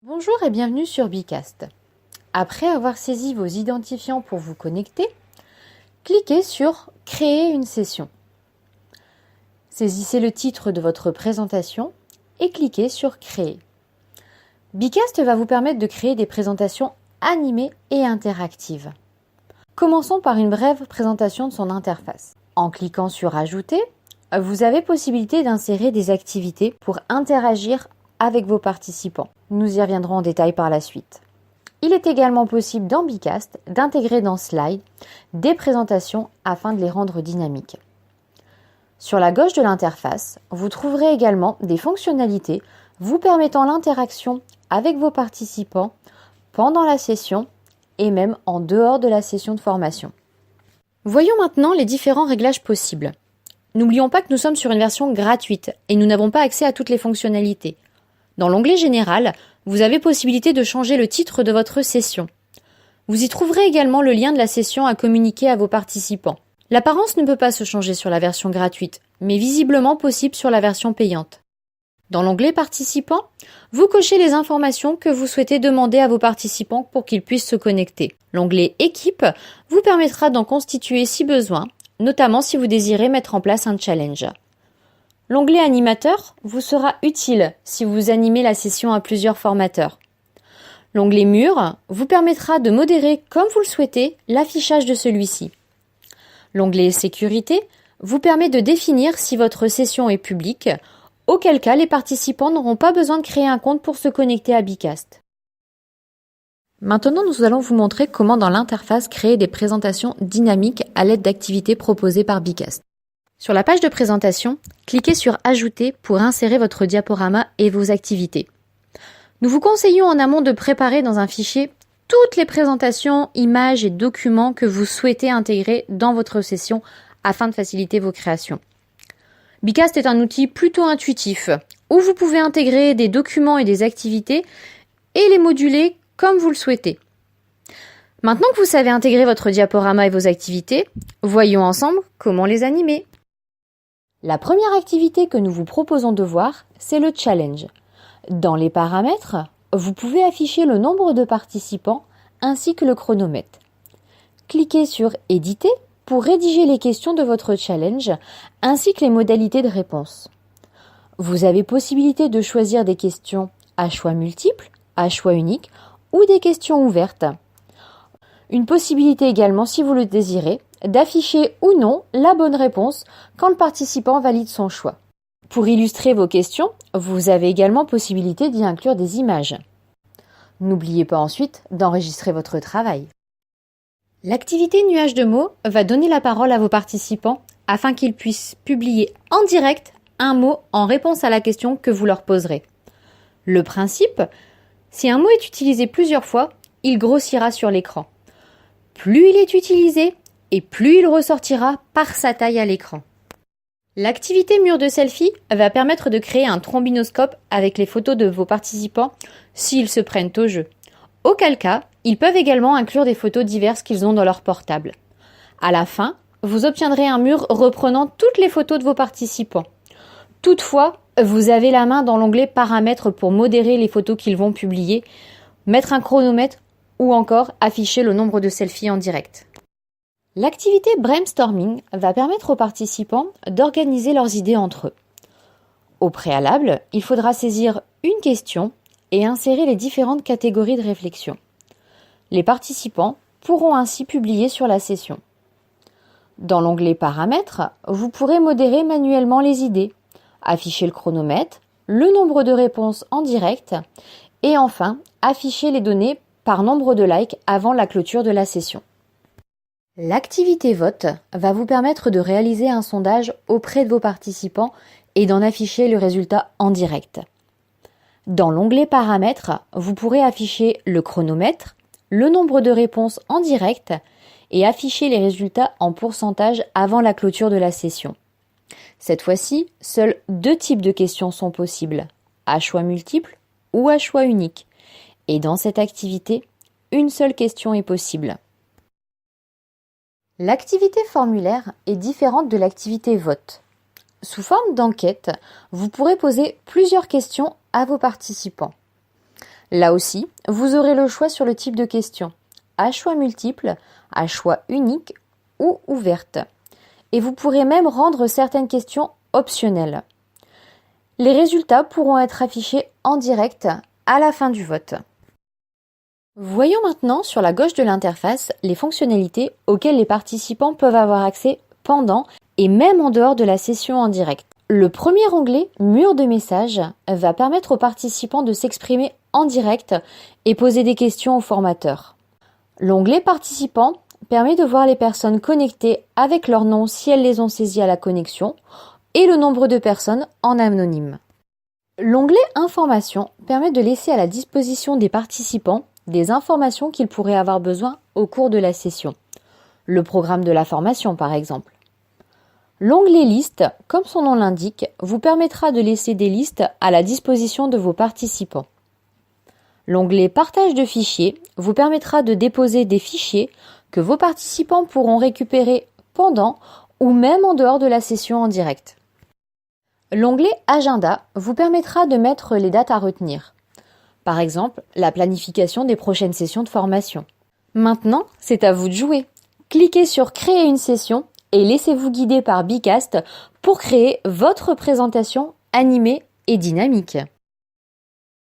Bonjour et bienvenue sur Bicast. Après avoir saisi vos identifiants pour vous connecter, cliquez sur « Créer une session ». Saisissez le titre de votre présentation et cliquez sur « Créer ». Bicast va vous permettre de créer des présentations animées et interactives. Commençons par une brève présentation de son interface. En cliquant sur « Ajouter », vous avez possibilité d'insérer des activités pour interagir avec vos participants. Nous y reviendrons en détail par la suite. Il est également possible dans Bicast d'intégrer dans Slide des présentations afin de les rendre dynamiques. Sur la gauche de l'interface, vous trouverez également des fonctionnalités vous permettant l'interaction avec vos participants pendant la session et même en dehors de la session de formation. Voyons maintenant les différents réglages possibles. N'oublions pas que nous sommes sur une version gratuite et nous n'avons pas accès à toutes les fonctionnalités. Dans l'onglet Général, vous avez possibilité de changer le titre de votre session. Vous y trouverez également le lien de la session à communiquer à vos participants. L'apparence ne peut pas se changer sur la version gratuite, mais visiblement possible sur la version payante. Dans l'onglet Participants, vous cochez les informations que vous souhaitez demander à vos participants pour qu'ils puissent se connecter. L'onglet Équipe vous permettra d'en constituer si besoin, notamment si vous désirez mettre en place un challenge. L'onglet Animateur vous sera utile si vous animez la session à plusieurs formateurs. L'onglet Mur vous permettra de modérer, comme vous le souhaitez, l'affichage de celui-ci. L'onglet Sécurité vous permet de définir si votre session est publique, auquel cas les participants n'auront pas besoin de créer un compte pour se connecter à Bicast. Maintenant, nous allons vous montrer comment dans l'interface créer des présentations dynamiques à l'aide d'activités proposées par Bicast. Sur la page de présentation, cliquez sur « Ajouter » pour insérer votre diaporama et vos activités. Nous vous conseillons en amont de préparer dans un fichier toutes les présentations, images et documents que vous souhaitez intégrer dans votre session afin de faciliter vos créations. Bicast est un outil plutôt intuitif où vous pouvez intégrer des documents et des activités et les moduler comme vous le souhaitez. Maintenant que vous savez intégrer votre diaporama et vos activités, voyons ensemble comment les animer. La première activité que nous vous proposons de voir, c'est le challenge. Dans les paramètres, vous pouvez afficher le nombre de participants ainsi que le chronomètre. Cliquez sur « Éditer » pour rédiger les questions de votre challenge ainsi que les modalités de réponse. Vous avez possibilité de choisir des questions à choix multiples, à choix unique ou des questions ouvertes. Une possibilité également, si vous le désirez, d'afficher ou non la bonne réponse quand le participant valide son choix. Pour illustrer vos questions, vous avez également possibilité d'y inclure des images. N'oubliez pas ensuite d'enregistrer votre travail. L'activité nuage de mots va donner la parole à vos participants afin qu'ils puissent publier en direct un mot en réponse à la question que vous leur poserez. Le principe, si un mot est utilisé plusieurs fois, il grossira sur l'écran. Plus il est utilisé, et plus il ressortira par sa taille à l'écran. L'activité mur de selfie va permettre de créer un trombinoscope avec les photos de vos participants s'ils se prennent au jeu. Auquel cas, ils peuvent également inclure des photos diverses qu'ils ont dans leur portable. À la fin, vous obtiendrez un mur reprenant toutes les photos de vos participants. Toutefois, vous avez la main dans l'onglet Paramètres pour modérer les photos qu'ils vont publier, mettre un chronomètre ou encore afficher le nombre de selfies en direct. L'activité brainstorming va permettre aux participants d'organiser leurs idées entre eux. Au préalable, il faudra saisir une question et insérer les différentes catégories de réflexion. Les participants pourront ainsi publier sur la session. Dans l'onglet Paramètres, vous pourrez modérer manuellement les idées, afficher le chronomètre, le nombre de réponses en direct et enfin afficher les données par nombre de likes avant la clôture de la session. L'activité vote va vous permettre de réaliser un sondage auprès de vos participants et d'en afficher le résultat en direct. Dans l'onglet Paramètres, vous pourrez afficher le chronomètre, le nombre de réponses en direct et afficher les résultats en pourcentage avant la clôture de la session. Cette fois-ci, seuls 2 types de questions sont possibles, à choix multiples ou à choix unique. Et dans cette activité, une seule question est possible. L'activité formulaire est différente de l'activité vote. Sous forme d'enquête, vous pourrez poser plusieurs questions à vos participants. Là aussi, vous aurez le choix sur le type de question, à choix multiple, à choix unique ou ouverte. Et vous pourrez même rendre certaines questions optionnelles. Les résultats pourront être affichés en direct à la fin du vote. Voyons maintenant sur la gauche de l'interface les fonctionnalités auxquelles les participants peuvent avoir accès pendant et même en dehors de la session en direct. Le premier onglet « Mur de messages » va permettre aux participants de s'exprimer en direct et poser des questions au formateur. L'onglet « Participants » permet de voir les personnes connectées avec leur nom si elles les ont saisies à la connexion et le nombre de personnes en anonyme. L'onglet « Informations » permet de laisser à la disposition des participants des informations qu'ils pourraient avoir besoin au cours de la session. Le programme de la formation, par exemple. L'onglet Liste, comme son nom l'indique, vous permettra de laisser des listes à la disposition de vos participants. L'onglet Partage de fichiers vous permettra de déposer des fichiers que vos participants pourront récupérer pendant ou même en dehors de la session en direct. L'onglet Agenda vous permettra de mettre les dates à retenir. Par exemple, la planification des prochaines sessions de formation. Maintenant, c'est à vous de jouer. Cliquez sur Créer une session et laissez-vous guider par Bicast pour créer votre présentation animée et dynamique.